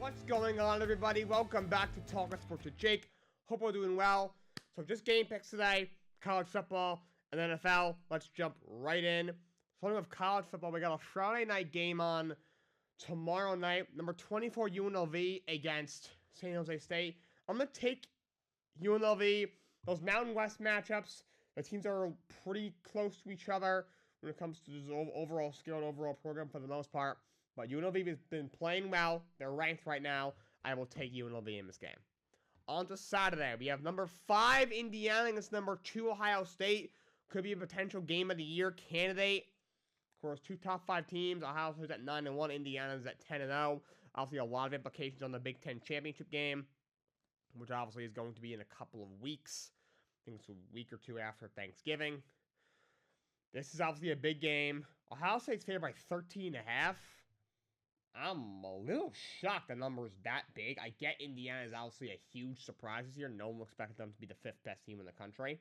What's going on, everybody? Welcome back to Talkin Sports with Jake. Hope we're doing well. So just game picks today, college football and NFL. Let's jump right in. Starting with college football, we got a Friday night game on tomorrow night. Number 24 UNLV against San Jose State. I'm going to take UNLV. Those Mountain West matchups, the teams are pretty close to each other when it comes to the overall skill and overall program for the most part. But UNLV has been playing well. They're ranked right now. I will take UNLV in this game. On to Saturday, we have number 5 Indiana against number 2 Ohio State. Could be a potential game of the year candidate. Of course, 2 top 5 teams. Ohio State's at 9-1. Indiana's at 10-0. Obviously, a lot of implications on the Big Ten championship game, which obviously is going to be in a couple of weeks. I think it's a week or two after Thanksgiving. This is obviously a big game. Ohio State's favored by 13.5. I'm a little shocked the number is that big. I get Indiana is obviously a huge surprise this year. No one expected them to be the 5th best team in the country.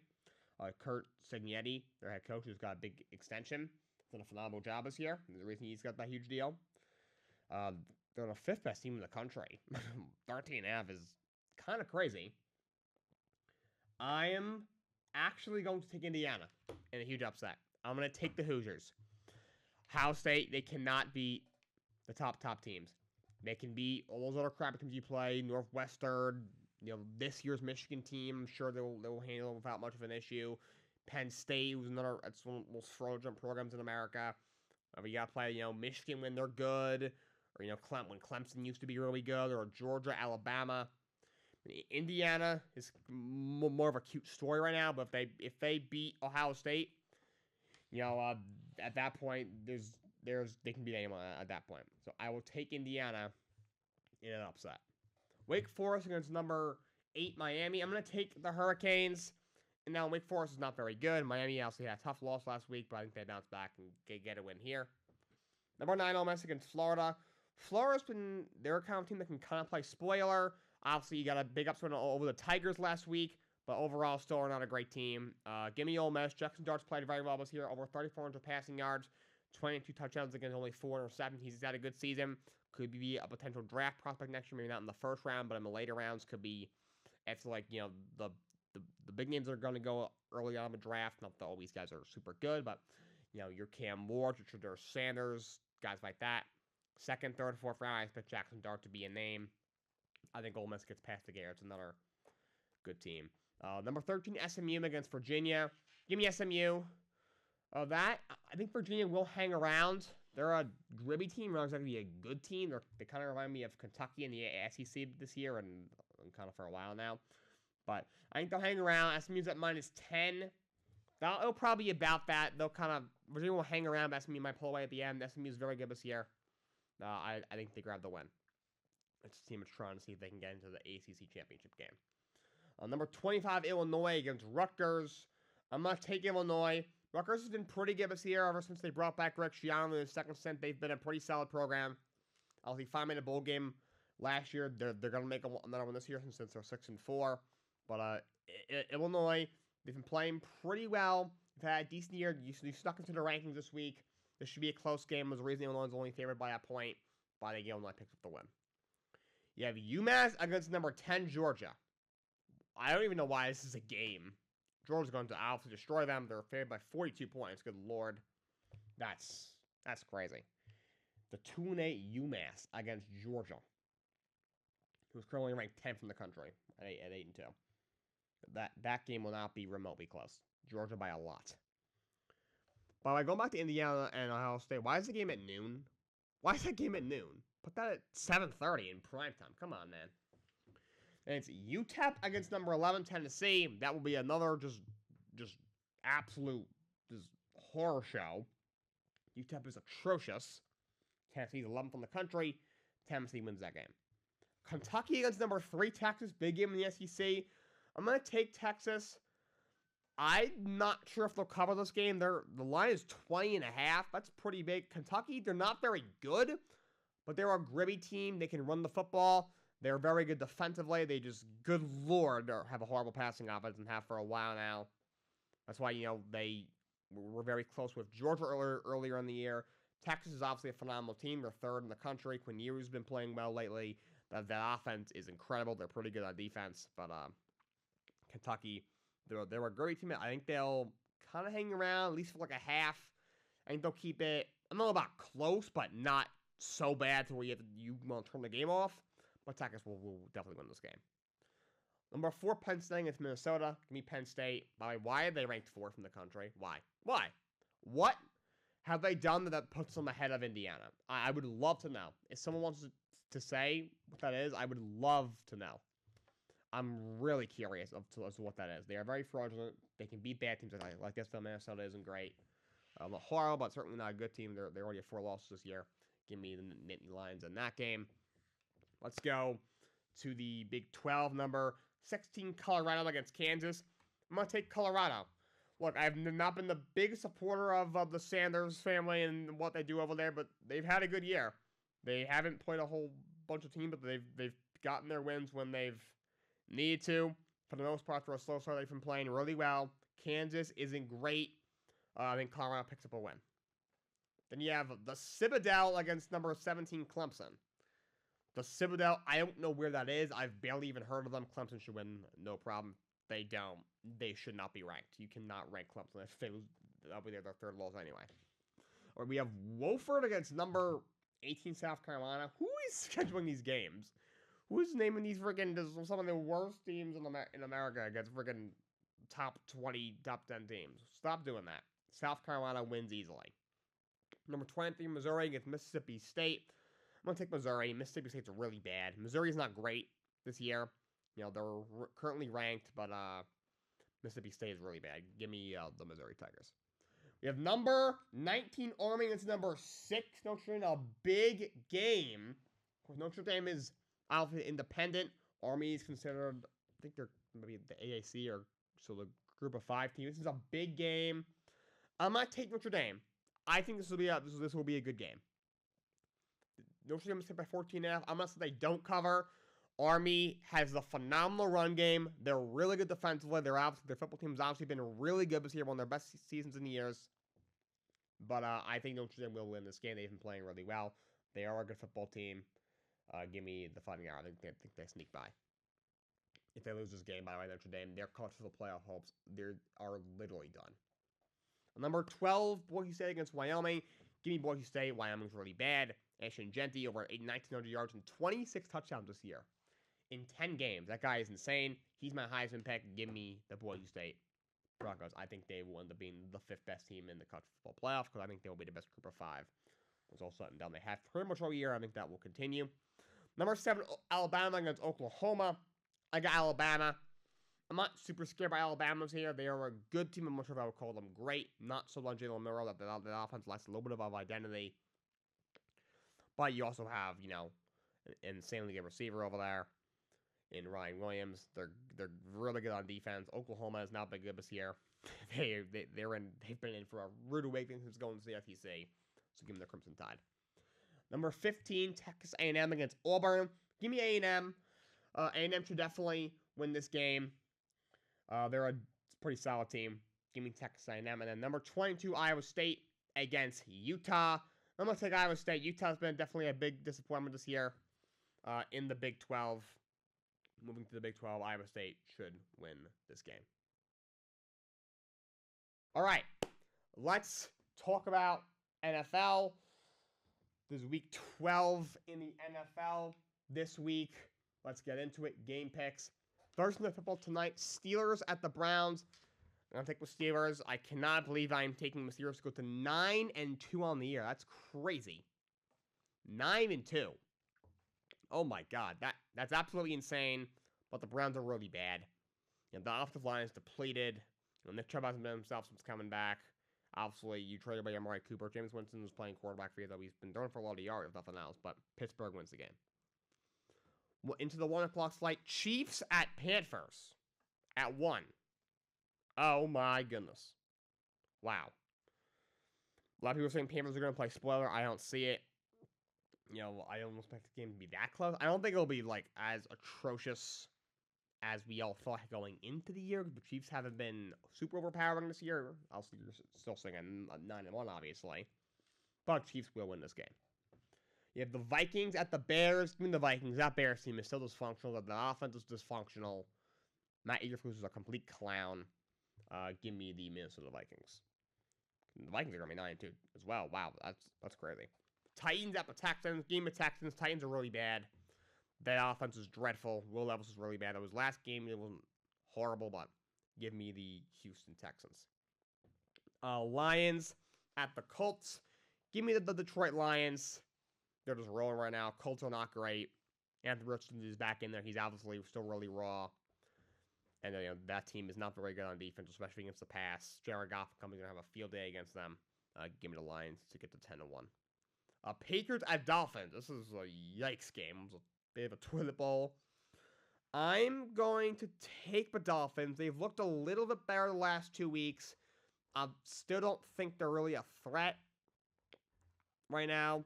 Kurt Cignetti, their head coach, who's got a big extension, done a phenomenal job this year. There's a reason he's got that huge deal. They're the 5th best team in the country. 13.5 is kind of crazy. I am actually going to take Indiana in a huge upset. I'm going to take the Hoosiers. Ohio State, they cannot beat the top teams. They can beat all those other crappy teams you play. Northwestern, this year's Michigan team, I'm sure they'll handle it without much of an issue. Penn State, who's that's one of the most fraudulent programs in America. We got to play, Michigan when they're good, or when Clemson used to be really good, or Georgia, Alabama. Indiana is more of a cute story right now, but if they beat Ohio State, at that point they can beat anyone at that point. So I will take Indiana in an upset. Wake Forest against number 8 Miami. I'm going to take the Hurricanes. And now Wake Forest is not very good. Miami obviously had a tough loss last week, but I think they bounced back and get a win here. Number 9 Ole Miss against Florida. They're a kind of team that can kind of play spoiler. Obviously, you got a big upset over the Tigers last week, but overall, still not a great team. Give me Ole Miss. Jackson Dart's played very well this year. Over 3,400 passing yards, 22 touchdowns against only 4 interceptions. He's had a good season. Could be a potential draft prospect next year. Maybe not in the first round, but in the later rounds. Could be after the big names are going to go early on in the draft. Not that all these guys are super good, but your Cam Ward, your Shedeur Sanders, guys like that. Second, third, fourth round, I expect Jackson Dart to be a name. I think Ole Miss gets past the Gare. It's another good team. Number 13, SMU against Virginia. Give me SMU. I think Virginia will hang around. They're a gribby team. They're not exactly a good team. They kind of remind me of Kentucky in the SEC this year and kind of for a while now. But I think they'll hang around. SMU's at -10. It'll probably be about that. Virginia will hang around, but SMU might pull away at the end. SMU is very good this year. I think they grab the win. It's a team that's trying to see if they can get into the ACC championship game. Number 25, Illinois against Rutgers. I'm going to take Illinois. Rutgers has been pretty good this year ever since they brought back Rick Schiano in his second stint. They've been a pretty solid program. Obviously, 5-minute bowl game last year. They're going to make another one this year since they're 6-4. But Illinois, they've been playing pretty well. They've had a decent year. You snuck into the rankings this week. This should be a close game. There's a reason Illinois is only favored by a point. But I think Illinois picks up the win. You have UMass against number 10 Georgia. I don't even know why this is a game. Georgia's going to obviously destroy them. They're favored by 42 points. Good Lord. That's crazy. The 2-8 UMass against Georgia, who's currently ranked 10th in the country at 8-2. That game will not be remotely close. Georgia by a lot. By the way, going back to Indiana and Ohio State, why is the game at noon? Why is that game at noon? Put that at 7:30 in primetime. Come on, man. And it's UTEP against number 11 Tennessee. That will be another just absolute horror show. UTEP is atrocious. Tennessee's 11th in the country. Tennessee wins that game. Kentucky against number 3 Texas. Big game in the SEC. I'm going to take Texas. I'm not sure if they'll cover this game. The line is 20.5. That's pretty big. Kentucky, they're not very good, but they're a gribby team. They can run the football. They're very good defensively. They just, good Lord, have a horrible passing offense and have for a while now. That's why, they were very close with Georgia earlier in the year. Texas is obviously a phenomenal team. They're 3rd in the country. Quinn Ewers has been playing well lately. That offense is incredible. They're pretty good on defense, but Kentucky, they're a great team. I think they'll kind of hang around at least for like a half. I think they'll keep it. I don't know about close, but not so bad to where you want to turn the game off. But Texas will definitely win this game. Number 4, Penn State against Minnesota. Give me Penn State. By the way, why are they ranked 4th in the country? Why? What have they done that puts them ahead of Indiana? I would love to know. If someone wants to say what that is, I would love to know. I'm really curious as to what that is. They are very fraudulent. They can beat bad teams like this, though Minnesota isn't great. Not horrible, but certainly not a good team. They're already at 4 losses this year. Give me the Nittany Lions in that game. Let's go to the Big 12 number 16, Colorado against Kansas. I'm going to take Colorado. Look, I've not been the biggest supporter of the Sanders family and what they do over there, but they've had a good year. They haven't played a whole bunch of teams, but they've gotten their wins when they've needed to. For the most part, for a slow start, they've been playing really well. Kansas isn't great. I think Colorado picks up a win. Then you have the Citadel against number 17, Clemson. The Citadel, I don't know where that is. I've barely even heard of them. Clemson should win, no problem. They don't. They should not be ranked. You cannot rank Clemson. If they lose, that'll be their 3rd loss anyway. Or we have Wofford against number 18, South Carolina. Who is scheduling these games? Who's naming these friggin' some of the worst teams in America against friggin' top 20, top 10 teams? Stop doing that. South Carolina wins easily. Number 23, Missouri against Mississippi State. I'm going to take Missouri. Mississippi State's really bad. Missouri's not great this year. You know, they're currently ranked, but Mississippi State is really bad. Give me the Missouri Tigers. We have number 19, Army against number 6, Notre Dame. A big game. Of course, Notre Dame is obviously independent. Army is considered, I think they're maybe the AAC or so the group of 5 teams. This is a big game. I'm going to take Notre Dame. I think this will be a good game. Notre Dame is hit by 14.5. I'm going to say they don't cover. Army has a phenomenal run game. They're really good defensively. Their football team's obviously been really good this year, one of their best seasons in years. But I think Notre Dame will win this game. They've been playing really well. They are a good football team. Give me the Fighting Irish. I think they sneak by. If they lose this game, by the way, Notre Dame, their coach for the playoff hopes are literally done. Number 12, Boise State against Wyoming. Give me Boise State. Wyoming's really bad. Ashton Genty over 1,900 yards and 26 touchdowns this year in 10 games. That guy is insane. He's my Heisman pick. Give me the Boise State Broncos. I think they will end up being the 5th best team in the college football playoff because I think they will be the best group of 5. It's all said and done. They have pretty much all year. I think that will continue. Number 7, Alabama against Oklahoma. I got Alabama. I'm not super scared by Alabama's here. They are a good team. I'm not sure if I would call them great. Not so much Jalen Milroe. That the offense lacks a little bit of identity. But you also have, you know, an insanely good receiver over there in Ryan Williams. They're really good on defense. Oklahoma has not been good this year. They've been in for a rude awakening since going to the SEC. So give them the Crimson Tide. Number 15, Texas A&M against Auburn. Give me A&M. A&M should definitely win this game. They're a pretty solid team. Give me Texas A&M. And then number 22, Iowa State against Utah. I'm going to take Iowa State. Utah's been definitely a big disappointment this year in the Big 12. Moving to the Big 12, Iowa State should win this game. All right, let's talk about NFL. This is week 12 in the NFL this week. Let's get into it. Game picks. Thursday Night Football tonight. Steelers at the Browns. I'm going to take the Steelers. I cannot believe I'm taking the Steelers to go to 9-2 on the year. That's crazy. 9-2. Oh my God. That's absolutely insane. But the Browns are really bad. You know, the offensive line is depleted. Nick Chubb hasn't been himself since coming back. Obviously, you traded away Amari Cooper. James Winston was playing quarterback for you, though he's been throwing for a lot of yards, if nothing else. But Pittsburgh wins the game. Well, into the 1 o'clock slate. Chiefs at Panthers at 1. Oh my goodness. Wow. A lot of people are saying Panthers are going to play spoiler. I don't see it. You know, I don't expect the game to be that close. I don't think it'll be, like, as atrocious as we all thought going into the year. The Chiefs haven't been super overpowering this year. I'll still saying a 9-1, obviously. But Chiefs will win this game. You have the Vikings at the Bears. Give me the Vikings. That Bears team is still dysfunctional. The offense is dysfunctional. Matt Eberflus is a complete clown. Give me the Minnesota Vikings. The Vikings are going to be 9-2 as well. Wow, that's crazy. Titans at the Texans. Game of Texans. Titans are really bad. That offense is dreadful. Will Levis is really bad. That was last game. It wasn't horrible, but give me the Houston Texans. Lions at the Colts. Give me the Detroit Lions. They're just rolling right now. Colts are not great. Anthony Richardson is back in there. He's obviously still really raw. And that team is not very good on defense, especially against the pass. Jared Goff is going to have a field day against them. Give me the Lions to get to 10-1. Patriots at Dolphins. This is a yikes game. It was a bit of a toilet bowl. I'm going to take the Dolphins. They've looked a little bit better the last 2 weeks. I still don't think they're really a threat right now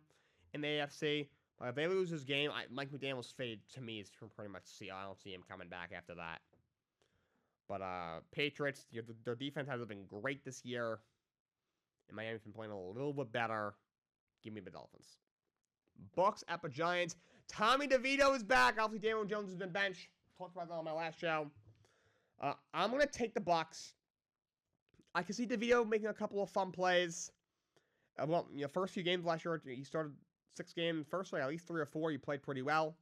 in the AFC. If they lose this game, Mike McDaniel's fade to me is pretty much see. I don't see him coming back after that. But Patriots, their defense hasn't been great this year. And Miami's been playing a little bit better. Give me the Dolphins. Bucks at the Giants. Tommy DeVito is back. Obviously, Daniel Jones has been benched. Talked about that on my last show. I'm going to take the Bucks. I can see DeVito making a couple of fun plays. First few games last year, he started 6 games. First, at least 3 or 4, he played pretty well.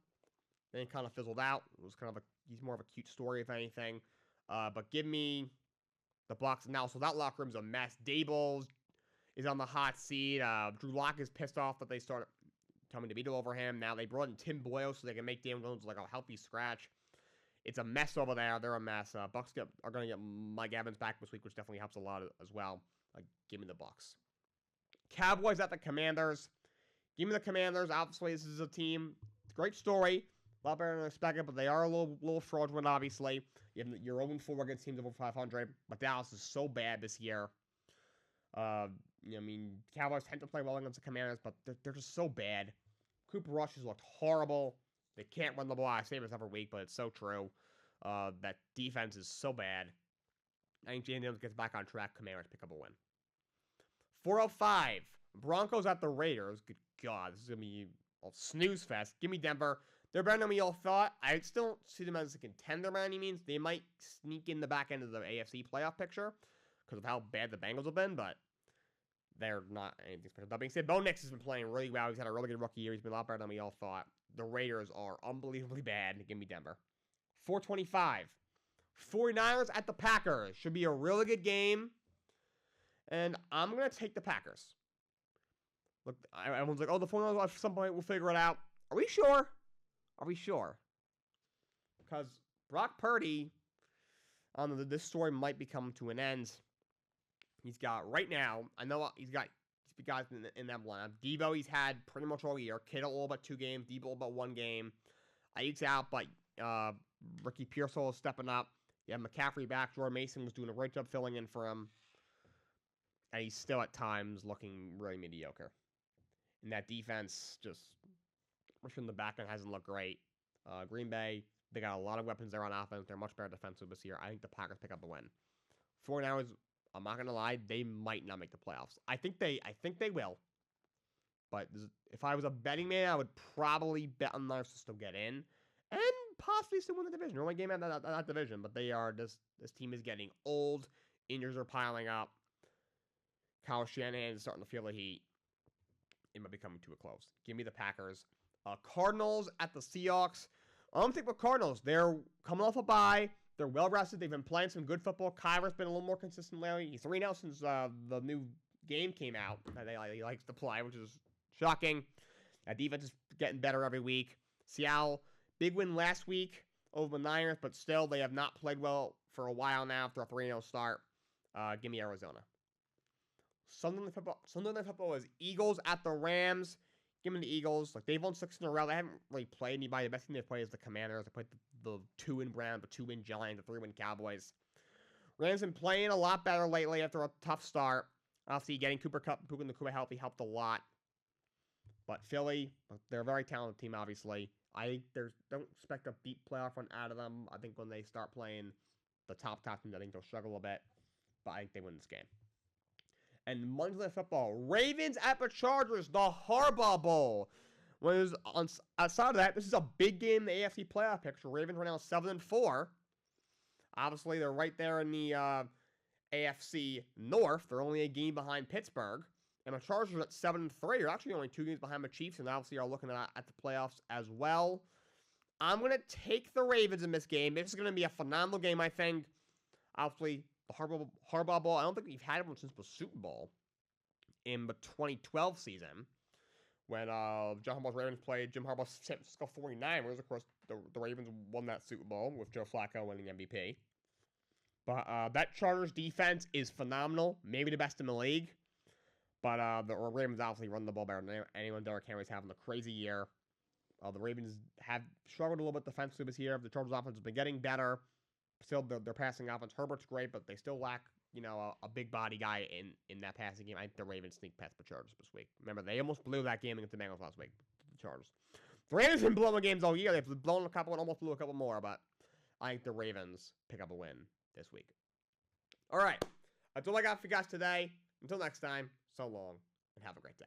Then he kind of fizzled out. It was kind of he's more of a cute story, if anything. But give me the Bucks now. So that locker room's a mess. Dable is on the hot seat. Drew Lock is pissed off that they started Tommy DeVito over him. Now they brought in Tim Boyle so they can make Daniel Jones like a healthy scratch. It's a mess over there. They're a mess. Bucks are going to get Mike Evans back this week, which definitely helps a lot as well. Give me the Bucks. Cowboys at the Commanders. Give me the Commanders. Obviously, this is a team. Great story. A lot better than expected, but they are a little fraudulent, obviously. You're 0-4 against teams over 500, but Dallas is so bad this year. Cowboys tend to play well against the Commanders, but they're just so bad. Cooper Rush has looked horrible. They can't run the ball. I say this every week, but it's so true. That defense is so bad. I think Jalen Daniels gets back on track. Commanders pick up a win. 405. Broncos at the Raiders. Good God, this is going to be a snooze fest. Give me Denver. They're better than we all thought. I still don't see them as a contender by any means. They might sneak in the back end of the AFC playoff picture because of how bad the Bengals have been, but they're not anything special. That being said, Bo Nix has been playing really well. He's had a really good rookie year. He's been a lot better than we all thought. The Raiders are unbelievably bad. Give me Denver. 425. 49ers at the Packers. Should be a really good game. And I'm going to take the Packers. Look, everyone's like, oh, the 49ers at some point will figure it out. Are we sure? Are we sure? Because Brock Purdy, this story might be coming to an end. He's got, right now, I know he's got guys in that lineup. Debo he's had pretty much all year. Kittle all but 2 games. Debo about 1 game. Ayuk's out, but Ricky Pearsall is stepping up. You have McCaffrey back. Jordan Mason was doing a great job filling in for him. And he's still at times looking really mediocre. And that defense just, especially in the back end, hasn't looked great. Green Bay, they got a lot of weapons there on offense. They're much better defensive this year. I think the Packers pick up the win. 49ers, I'm not going to lie, they might not make the playoffs. I think they will. But if I was a betting man, I would probably bet on them to still get in. And possibly still win the division. They're only game out of that division. But they are, this team is getting old. Injuries are piling up. Kyle Shanahan is starting to feel the heat. It might be coming to a close. Give me the Packers. Cardinals at the Seahawks. I don't think the Cardinals. They're coming off a bye. They're well rested. They've been playing some good football. Kyler's been a little more consistent lately. He's 3 now since the new game came out that he likes to play, which is shocking. That defense is getting better every week. Seattle, big win last week over the Niners, but still they have not played well for a while now after a 3-0 start. Give me Arizona. Sunday Night Football is Eagles at the Rams. Give me the Eagles. Like, they've won 6 in a row. They haven't really played anybody. The best team they've played is the Commanders. They played the 2-win Browns, the 2-win Giants, the 3-win Cowboys. Rams been playing a lot better lately after a tough start. Obviously, getting Cooper Kupp and Nakua healthy helped a lot. But Philly, they're a very talented team, obviously. I don't expect a deep playoff run out of them. I think when they start playing the top teams, I think they'll struggle a bit. But I think they win this game. And Monday Night Football, Ravens at the Chargers, the Harbaugh Bowl. Outside of that, this is a big game in the AFC playoff picture. Ravens are now 7-4. Obviously, they're right there in the AFC North. They're only a game behind Pittsburgh. And the Chargers at 7-3 are actually only 2 games behind the Chiefs, and obviously are looking at the playoffs as well. I'm going to take the Ravens in this game. This is going to be a phenomenal game, I think. Obviously, the Harbaugh Bowl, I don't think we've had one since the Super Bowl in the 2012 season when John Harbaugh's Ravens played Jim Harbaugh's San Francisco 49ers. Of course, the Ravens won that Super Bowl with Joe Flacco winning MVP. But that Chargers defense is phenomenal, maybe the best in the league. But the Ravens obviously run the ball better than anyone. Derrick Henry's having a crazy year. The Ravens have struggled a little bit defensively this year. The Chargers offense has been getting better. Still, their passing offense, Herbert's great, but they still lack, a big body guy in that passing game. I think the Ravens sneak past the Chargers this week. Remember, they almost blew that game against the Bengals last week. The Chargers. The Ravens have been blowing games all year. They've blown a couple and almost blew a couple more, but I think the Ravens pick up a win this week. All right. That's all I got for you guys today. Until next time, so long, and have a great day.